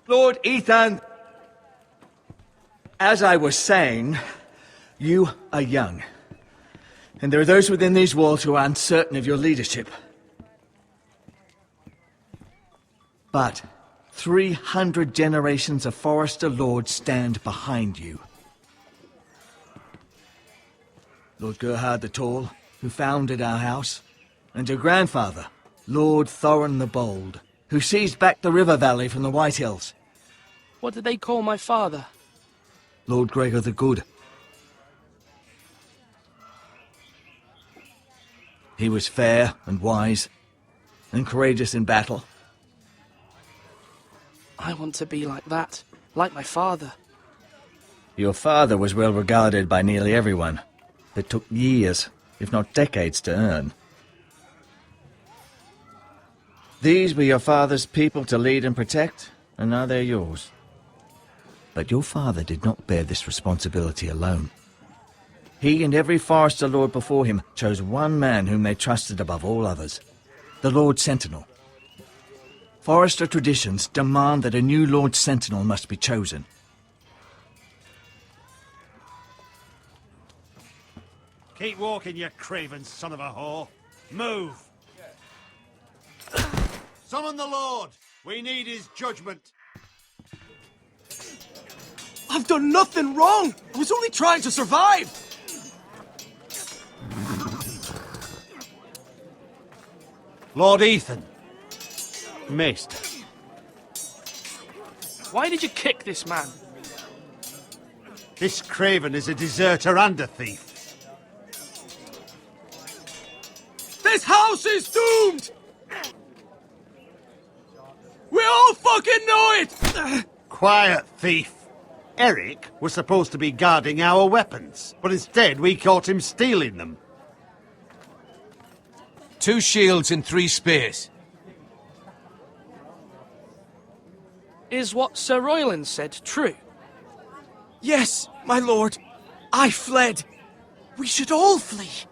Lord Ethan, as I was saying, you are young. And there are those within these walls who are uncertain of your leadership. But 300 generations of Forrester lords stand behind you. Lord Gerhard the Tall, who founded our house, and your grandfather, Lord Thorin the Bold, who seized back the river valley from the White Hills. What did they call my father? Lord Gregor the Good. He was fair and wise, and courageous in battle. I want to be like that, like my father. Your father was well regarded by nearly everyone. It took years, if not decades, to earn. These were your father's people to lead and protect, and now they're yours. But your father did not bear this responsibility alone. He and every Forrester Lord before him chose one man whom they trusted above all others, the Lord Sentinel. Forrester traditions demand that a new Lord Sentinel must be chosen. Keep walking, you craven son of a whore. Move! Summon the Lord! We need his judgment. I've done nothing wrong! I was only trying to survive! Lord Ethan. Maester. Why did you kick this man? This craven is a deserter and a thief. This house is doomed! We all fucking know it! Quiet, thief. Eric was supposed to be guarding our weapons, but instead we caught him stealing them. 2 shields and 3 spears. Is what Sir Royland said true? Yes, my lord. I fled. We should all flee.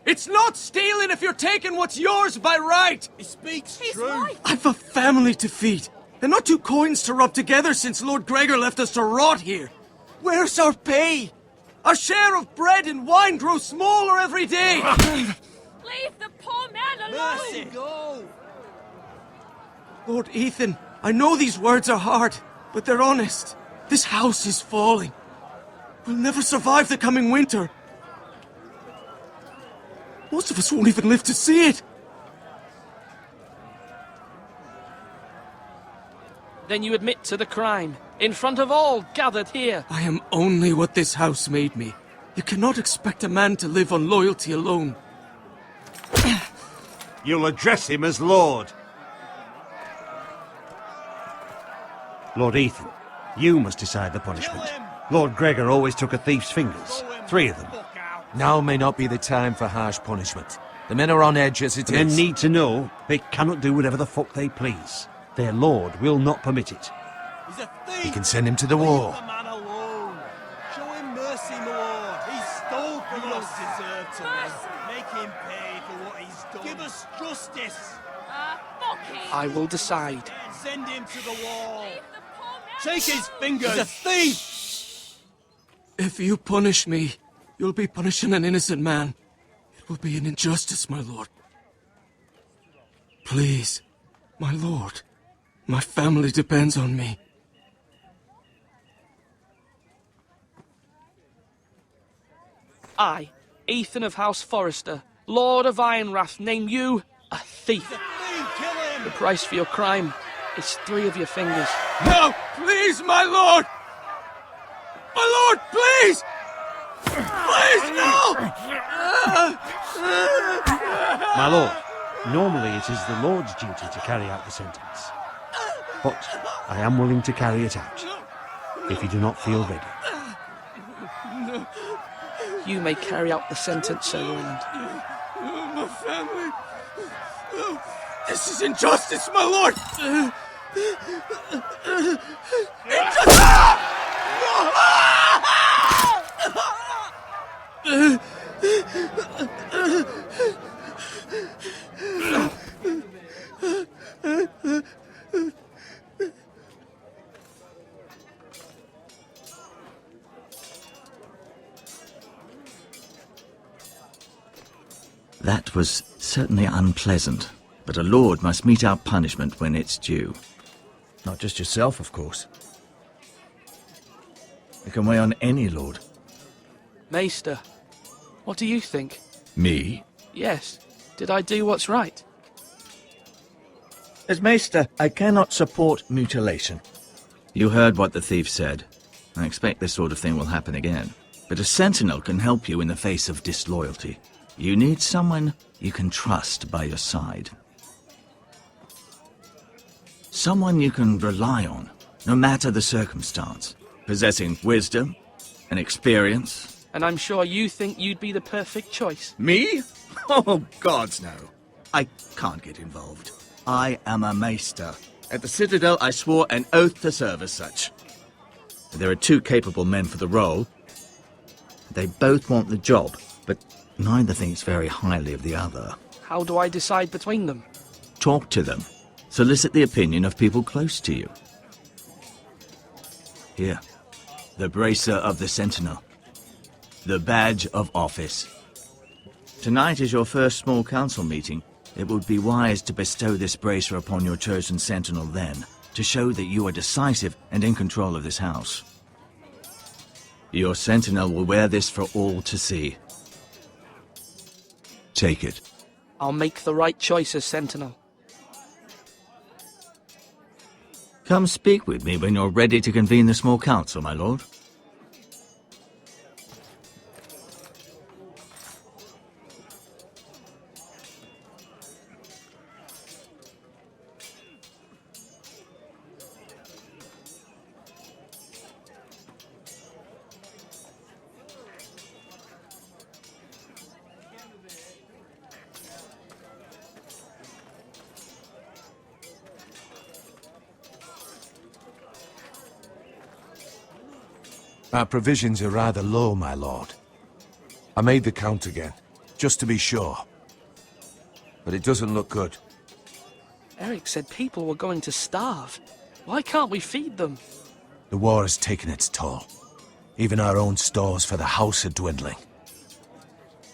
It's not stealing if you're taking what's yours by right! He speaks true. I've a family to feed. And not 2 coins to rub together since Lord Gregor left us to rot here. Where's our pay? Our share of bread and wine grows smaller every day. Leave the poor man alone! Mercy, go! Lord Ethan, I know these words are hard, but they're honest. This house is falling. We'll never survive the coming winter. Most of us won't even live to see it. Then you admit to the crime, in front of all gathered here. I am only what this house made me. You cannot expect a man to live on loyalty alone. You'll address him as Lord. Lord Ethan, you must decide the punishment. Lord Gregor always took a thief's fingers. 3 of them. Now may not be the time for harsh punishment. The men are on edge as it The men is. need to know they cannot do whatever the fuck they please. Their lord will not permit it. He's a thief! We can send him to the war. Leave the man alone! Show him mercy, my lord! He stole from us! He doesn't deserve to live. Make him pay for what he's done. Give us justice! Fuck him! I will decide. Send him to the wall! Leave the poor man Take his fingers! He's a thief! If you punish me, you'll be punishing an innocent man. It will be an injustice, my lord. Please, my lord. My family depends on me. I, Ethan of House Forrester, Lord of Ironrath, name you a thief. Kill him! The price for your crime is 3 of your fingers. No! Please, my lord! My lord, please! Please, no! My lord, normally it is the Lord's duty to carry out the sentence. But I am willing to carry it out, if you do not feel ready. You may carry out the sentence, Sir Royland. My family... This is injustice, my lord! That was certainly unpleasant, but a lord must mete out punishment when it's due. Not just yourself, of course. It can weigh on any lord. Maester, what do you think? Me? Yes. Did I do what's right? As Maester, I cannot support mutilation. You heard what the thief said. I expect this sort of thing will happen again. But a sentinel can help you in the face of disloyalty. You need someone you can trust by your side. Someone you can rely on, no matter the circumstance. Possessing wisdom and experience. And I'm sure you think you'd be the perfect choice. Me? Oh, gods no. I can't get involved. I am a maester. At the Citadel, I swore an oath to serve as such. There are two capable men for the role. They both want the job, but neither thinks very highly of the other. How do I decide between them? Talk to them. Solicit the opinion of people close to you. Here, the bracer of the Sentinel. The badge of office. Tonight is your first small council meeting. It would be wise to bestow this bracer upon your chosen sentinel then, to show that you are decisive and in control of this house. Your sentinel will wear this for all to see. Take it. I'll make the right choice as Sentinel. Come speak with me when you're ready to convene the small council, my lord. Our provisions are rather low, my lord. I made the count again, just to be sure. But it doesn't look good. Eric said people were going to starve. Why can't we feed them? The war has taken its toll. Even our own stores for the house are dwindling.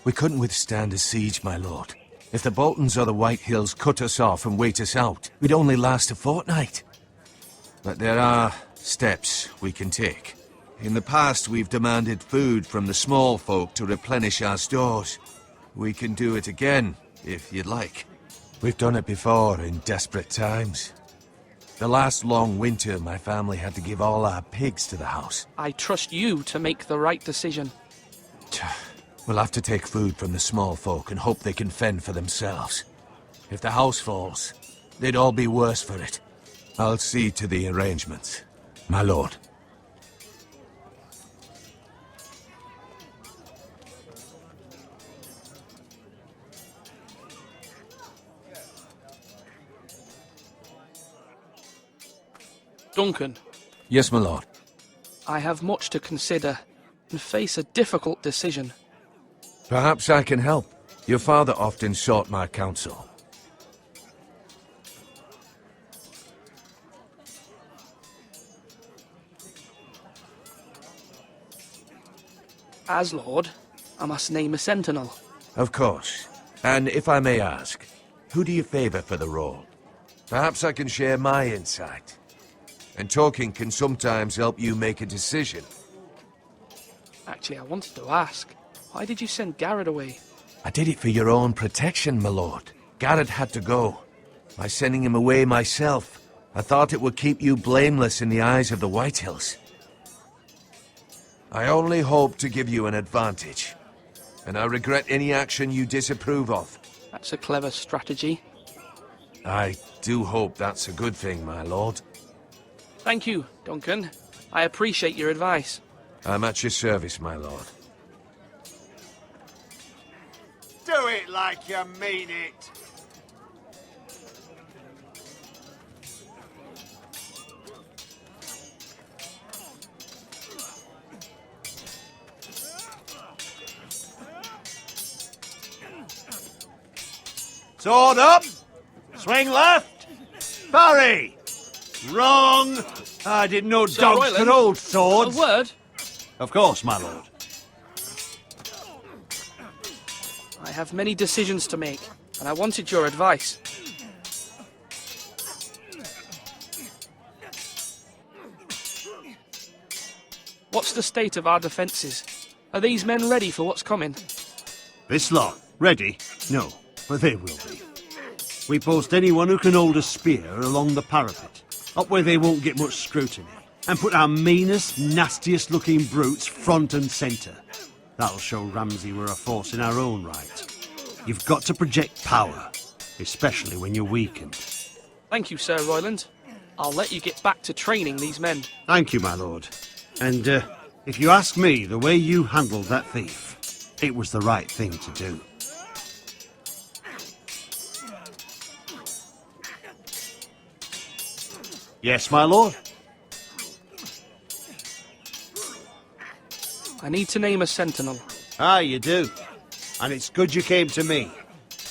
We couldn't withstand a siege, my lord. If the Boltons or the White Hills cut us off and wait us out, we'd only last a fortnight. But there are steps we can take. In the past, we've demanded food from the small folk to replenish our stores. We can do it again, if you'd like. We've done it before in desperate times. The last long winter, my family had to give all our pigs to the house. I trust you to make the right decision. We'll have to take food from the small folk and hope they can fend for themselves. If the house falls, they'd all be worse for it. I'll see to the arrangements, my lord. Duncan, Yes, my lord. I have much to consider and face a difficult decision. Perhaps I can help. Your father often sought my counsel. As Lord, I must name a sentinel. Of course. And if I may ask, who do you favor for the role? Perhaps I can share my insight. And talking can sometimes help you make a decision. Actually, I wanted to ask, why did you send Garrett away? I did it for your own protection, my lord. Garrett had to go. By sending him away myself, I thought it would keep you blameless in the eyes of the Whitehills. I only hope to give you an advantage. And I regret any action you disapprove of. That's a clever strategy. I do hope that's a good thing, my lord. Thank you, Duncan. I appreciate your advice. I'm at your service, my lord. Do it like you mean it. Sword up! Swing left! Parry! Wrong! I didn't know Sir dogs Royland, could hold A swords. word? Of course, my lord. I have many decisions to make, and I wanted your advice. What's the state of our defences? Are these men ready for what's coming? This lot, ready? No, but they will be. We post anyone who can hold a spear along the parapet, up where they won't get much scrutiny, and put our meanest, nastiest looking brutes front and centre. That'll show Ramsay we're a force in our own right. You've got to project power, especially when you're weakened. Thank you, Sir Royland. I'll let you get back to training these men. Thank you, my lord. And if you ask me, the way you handled that thief, it was the right thing to do. Yes, my lord? I need to name a sentinel. Ah, you do. And it's good you came to me.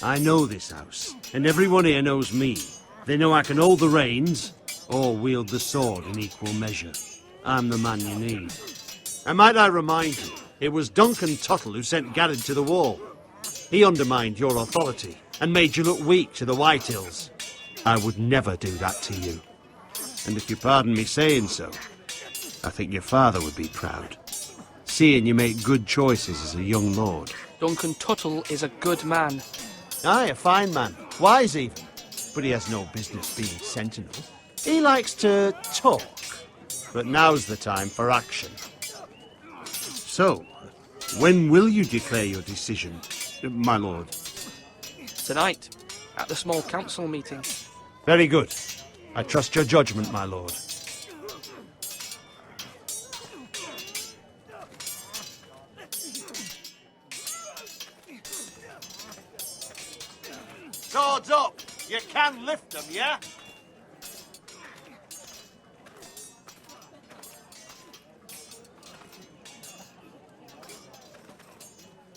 I know this house, and everyone here knows me. They know I can hold the reins, or wield the sword in equal measure. I'm the man you need. And might I remind you, it was Duncan Tuttle who sent Garrett to the wall. He undermined your authority, and made you look weak to the Whitehills. I would never do that to you. And if you pardon me saying so, I think your father would be proud. Seeing you make good choices as a young lord. Duncan Tuttle is a good man. Aye, a fine man. Wise even. But he has no business being sentinel. He likes to talk. But now's the time for action. So, when will you declare your decision, my lord? Tonight, at the small council meeting. Very good. I trust your judgment, my lord. Swords up! You can lift them, yeah?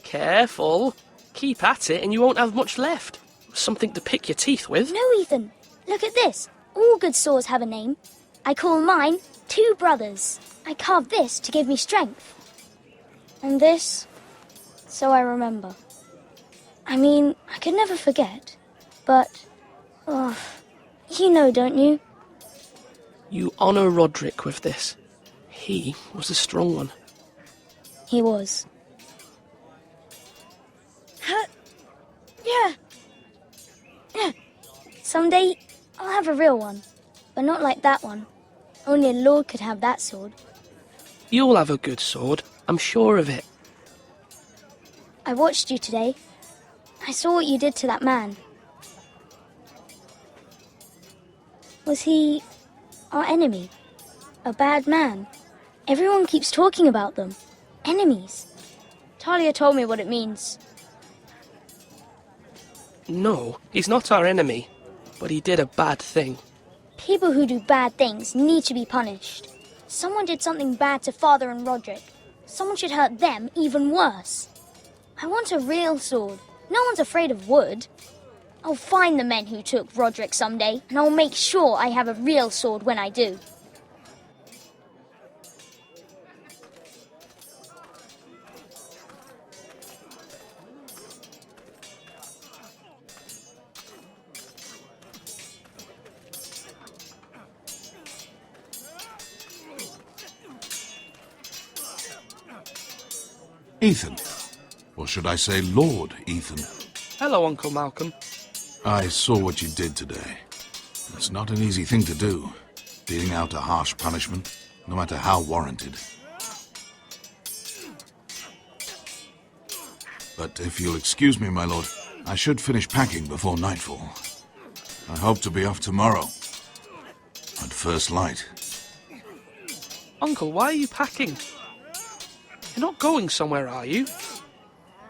Careful. Keep at it and you won't have much left. Something to pick your teeth with. No, Ethan. Look at this. All good swords have a name. I call mine Two Brothers. I carved this to give me strength. And this, so I remember. I mean, I could never forget. But, you know, don't you? You honour Roderick with this. He was a strong one. He was. Yeah. Someday, I'll have a real one. But not like that one. Only a lord could have that sword. You'll have a good sword. I'm sure of it. I watched you today. I saw what you did to that man. Was he our enemy? A bad man? Everyone keeps talking about them. Enemies. Talia told me what it means. No, he's not our enemy. But he did a bad thing. People who do bad things need to be punished. Someone did something bad to Father and Roderick. Someone should hurt them even worse. I want a real sword. No one's afraid of wood. I'll find the men who took Roderick someday, and I'll make sure I have a real sword when I do. Ethan. Or should I say Lord Ethan? Hello, Uncle Malcolm. I saw what you did today. It's not an easy thing to do, dealing out a harsh punishment, no matter how warranted. But if you'll excuse me, my lord, I should finish packing before nightfall. I hope to be off tomorrow, at first light. Uncle, why are you packing? You're not going somewhere, are you?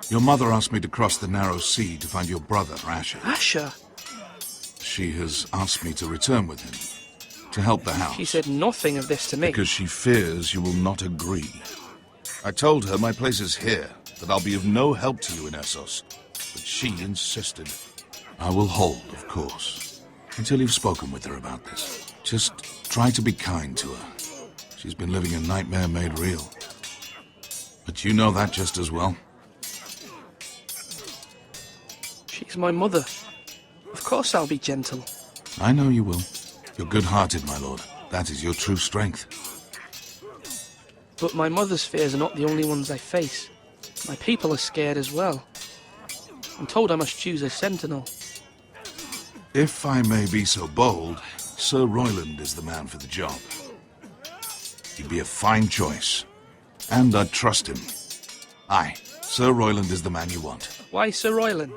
Your mother asked me to cross the narrow sea to find your brother, Asher. Asher? She has asked me to return with him, to help the house. She said nothing of this to me. Because she fears you will not agree. I told her my place is here, that I'll be of no help to you in Essos. But she insisted. I will hold, of course, until you've spoken with her about this. Just try to be kind to her. She's been living a nightmare made real. But you know that just as well. She's my mother. Of course I'll be gentle. I know you will. You're good-hearted, my lord. That is your true strength. But my mother's fears are not the only ones I face. My people are scared as well. I'm told I must choose a sentinel. If I may be so bold, Sir Royland is the man for the job. He'd be a fine choice. And I'd trust him. Aye, Sir Royland is the man you want. Why Sir Royland?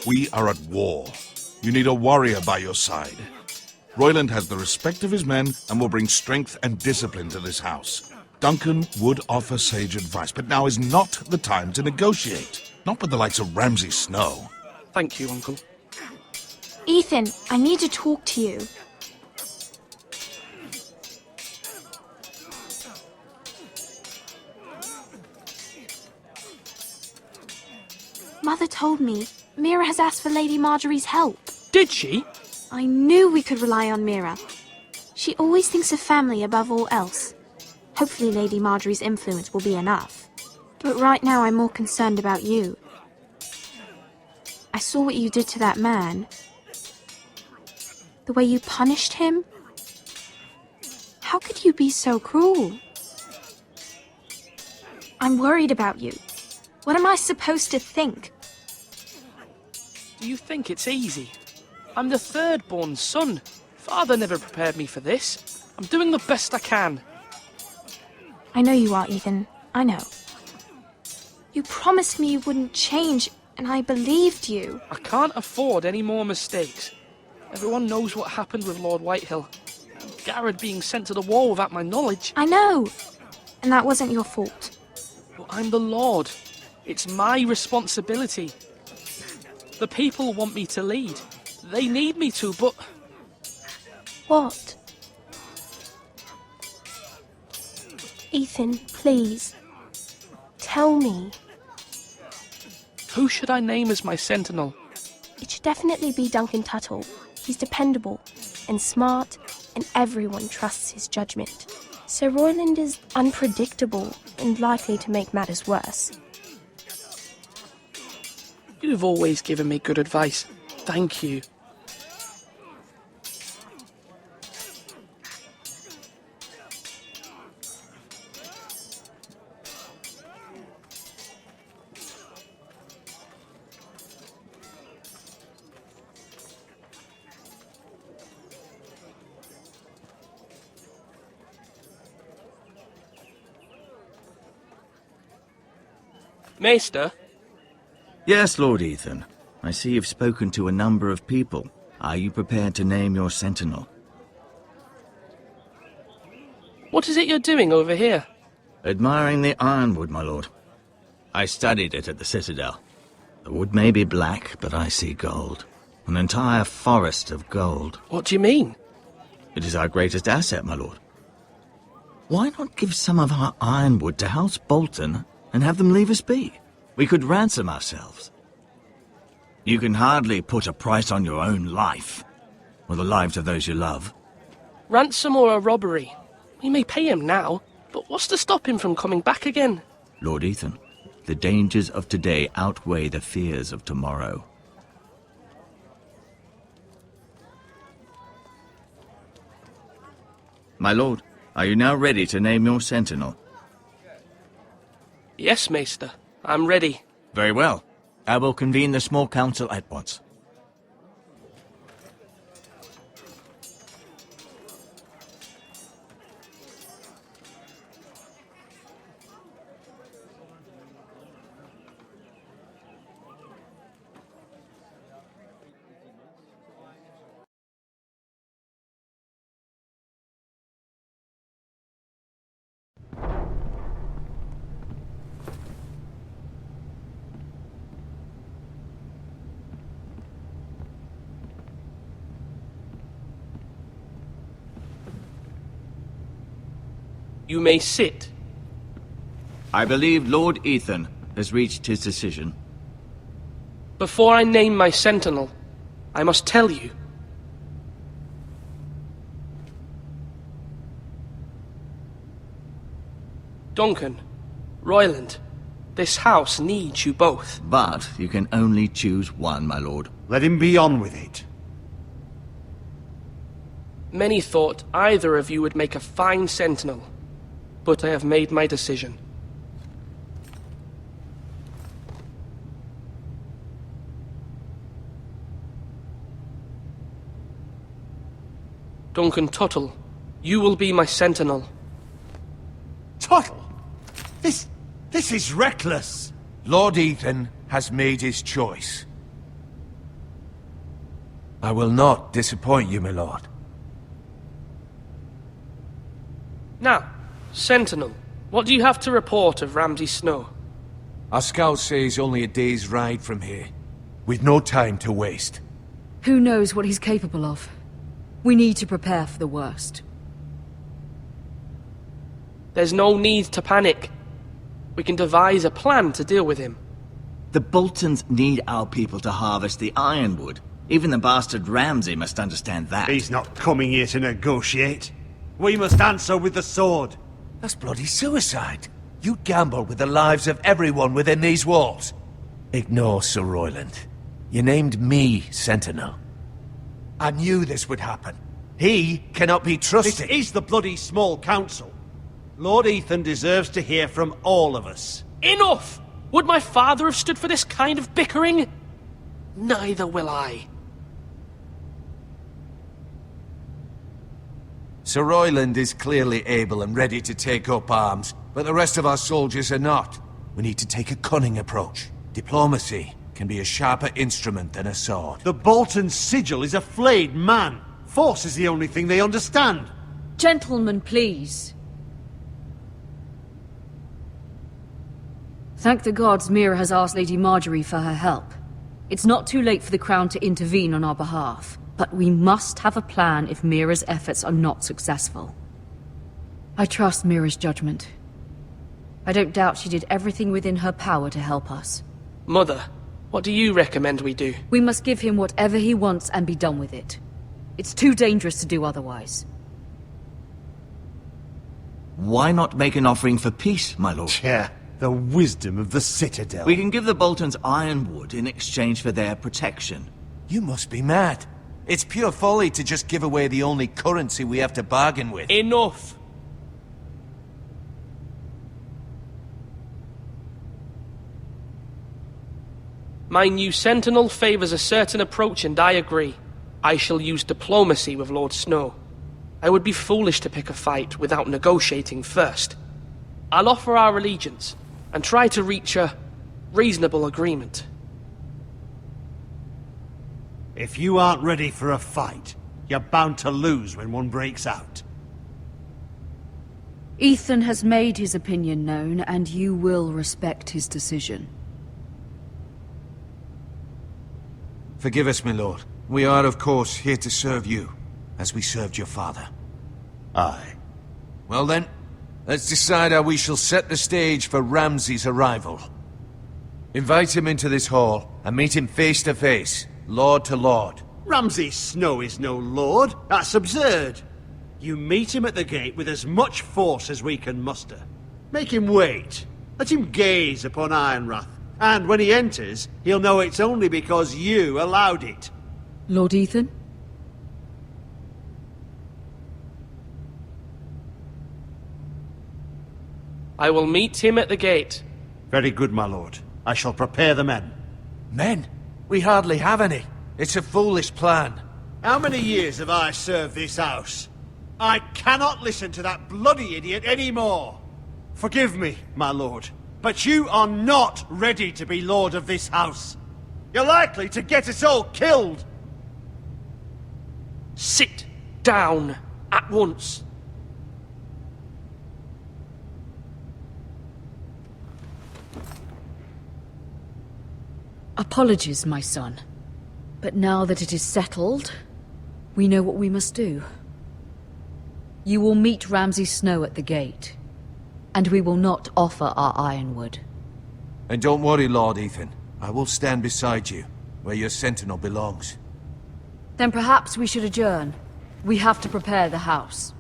We are at war. You need a warrior by your side. Royland has the respect of his men and will bring strength and discipline to this house. Duncan would offer sage advice, but now is not the time to negotiate. Not with the likes of Ramsay Snow. Thank you, Uncle. Ethan, I need to talk to you. Mother told me Mira has asked for Lady Marjorie's help. Did she? I knew we could rely on Mira. She always thinks of family above all else. Hopefully Lady Marjorie's influence will be enough. But right now I'm more concerned about you. I saw what you did to that man. The way you punished him. How could you be so cruel? I'm worried about you. What am I supposed to think? Do you think it's easy? I'm the third-born son. Father never prepared me for this. I'm doing the best I can. I know you are, Ethan. I know. You promised me you wouldn't change, and I believed you. I can't afford any more mistakes. Everyone knows what happened with Lord Whitehill. Garrett being sent to the war without my knowledge. I know. And that wasn't your fault. But I'm the Lord. It's my responsibility. The people want me to lead. They need me to, but... What? Ethan, please. Tell me. Who should I name as my sentinel? It should definitely be Duncan Tuttle. He's dependable and smart, and everyone trusts his judgment. Sir Royland is unpredictable and likely to make matters worse. You've always given me good advice. Thank you. Maester? Yes, Lord Ethan. I see you've spoken to a number of people. Are you prepared to name your sentinel? What is it you're doing over here? Admiring the ironwood, my lord. I studied it at the Citadel. The wood may be black, but I see gold. An entire forest of gold. What do you mean? It is our greatest asset, my lord. Why not give some of our ironwood to House Bolton and have them leave us be? We could ransom ourselves. You can hardly put a price on your own life, or the lives of those you love. Ransom or a robbery? We may pay him now, but what's to stop him from coming back again? Lord Ethan, the dangers of today outweigh the fears of tomorrow. My lord, are you now ready to name your sentinel? Yes, Maester. I'm ready. Very well. I will convene the small council at once. You may sit. I believe Lord Ethan has reached his decision. Before I name my sentinel, I must tell you. Duncan, Royland, this house needs you both. But you can only choose one, my lord. Let him be on with it. Many thought either of you would make a fine sentinel, but I have made my decision. Duncan Tuttle, you will be my sentinel. Tuttle! This is reckless! Lord Ethan has made his choice. I will not disappoint you, my lord. Now, Sentinel, what do you have to report of Ramsay Snow? Our scouts say he's only a day's ride from here. We've no time to waste. Who knows what he's capable of? We need to prepare for the worst. There's no need to panic. We can devise a plan to deal with him. The Boltons need our people to harvest the ironwood. Even the bastard Ramsay must understand that. He's not coming here to negotiate. We must answer with the sword. That's bloody suicide. You gamble with the lives of everyone within these walls. Ignore Sir Royland. You named me Sentinel. I knew this would happen. He cannot be trusted. This is the bloody small council. Lord Ethan deserves to hear from all of us. Enough! Would my father have stood for this kind of bickering? Neither will I. Sir Royland is clearly able and ready to take up arms, but the rest of our soldiers are not. We need to take a cunning approach. Diplomacy can be a sharper instrument than a sword. The Bolton sigil is a flayed man. Force is the only thing they understand. Gentlemen, please. Thank the gods Mira has asked Lady Marjorie for her help. It's not too late for the Crown to intervene on our behalf, but we must have a plan if Mira's efforts are not successful. I trust Mira's judgment. I don't doubt she did everything within her power to help us. Mother, what do you recommend we do? We must give him whatever he wants and be done with it. It's too dangerous to do otherwise. Why not make an offering for peace, my lord? Yeah, the wisdom of the Citadel. We can give the Boltons ironwood in exchange for their protection. You must be mad. It's pure folly to just give away the only currency we have to bargain with. Enough! My new sentinel favors a certain approach, and I agree. I shall use diplomacy with Lord Snow. I would be foolish to pick a fight without negotiating first. I'll offer our allegiance, and try to reach a reasonable agreement. If you aren't ready for a fight, you're bound to lose when one breaks out. Ethan has made his opinion known, and you will respect his decision. Forgive us, my lord. We are, of course, here to serve you, as we served your father. Aye. Well then, let's decide how we shall set the stage for Ramsay's arrival. Invite him into this hall, and meet him face to face, lord to lord. Ramsay Snow is no lord. That's absurd. You meet him at the gate with as much force as we can muster. Make him wait. Let him gaze upon Ironrath. And when he enters, he'll know it's only because you allowed it. Lord Ethan? I will meet him at the gate. Very good, my lord. I shall prepare the men. Men? We hardly have any. It's a foolish plan. How many years have I served this house? I cannot listen to that bloody idiot anymore. Forgive me, my lord, but you are not ready to be lord of this house. You're likely to get us all killed. Sit down at once. Apologies, my son. But now that it is settled, we know what we must do. You will meet Ramsay Snow at the gate, and we will not offer our ironwood. And don't worry, Lord Ethan. I will stand beside you, where your sentinel belongs. Then perhaps we should adjourn. We have to prepare the house.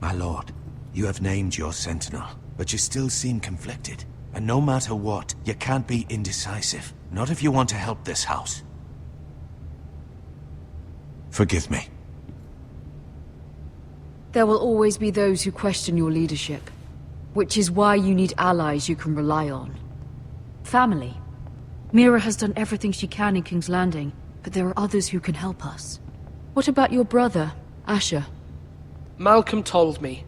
My lord, you have named your sentinel, but you still seem conflicted. And no matter what, you can't be indecisive. Not if you want to help this house. Forgive me. There will always be those who question your leadership, which is why you need allies you can rely on. Family. Mira has done everything she can in King's Landing, but there are others who can help us. What about your brother, Asher? Malcolm told me.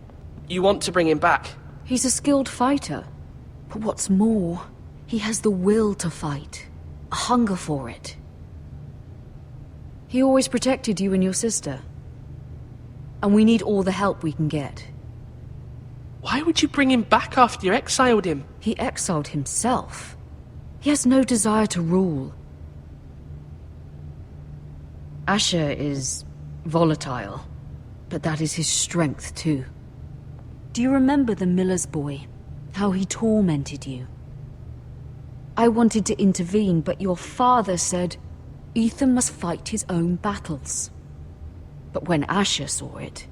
You want to bring him back? He's a skilled fighter. But what's more, he has the will to fight. A hunger for it. He always protected you and your sister. And we need all the help we can get. Why would you bring him back after you exiled him? He exiled himself. He has no desire to rule. Asher is volatile, but that is his strength too. Do you remember the miller's boy? How he tormented you? I wanted to intervene, but your father said Ethan must fight his own battles. But when Asher saw it,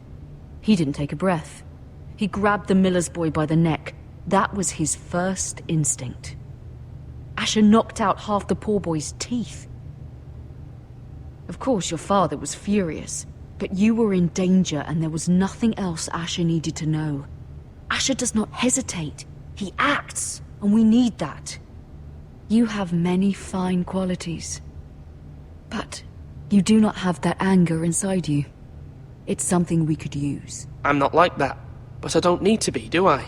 he didn't take a breath. He grabbed the miller's boy by the neck. That was his first instinct. Asher knocked out half the poor boy's teeth. Of course, your father was furious, but you were in danger and there was nothing else Asher needed to know. Asher does not hesitate. He acts, and we need that. You have many fine qualities. But you do not have that anger inside you. It's something we could use. I'm not like that, but I don't need to be, do I?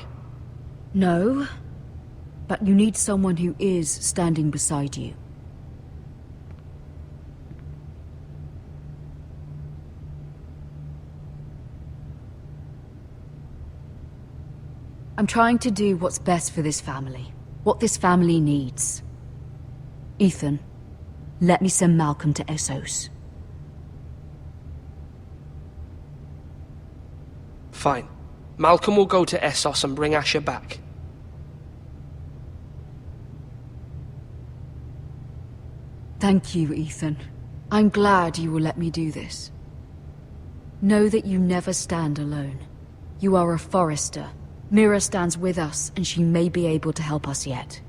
No, but you need someone who is standing beside you. I'm trying to do what's best for this family. What this family needs. Ethan, let me send Malcolm to Essos. Fine. Malcolm will go to Essos and bring Asher back. Thank you, Ethan. I'm glad you will let me do this. Know that you never stand alone. You are a Forrester. Mira stands with us, and she may be able to help us yet.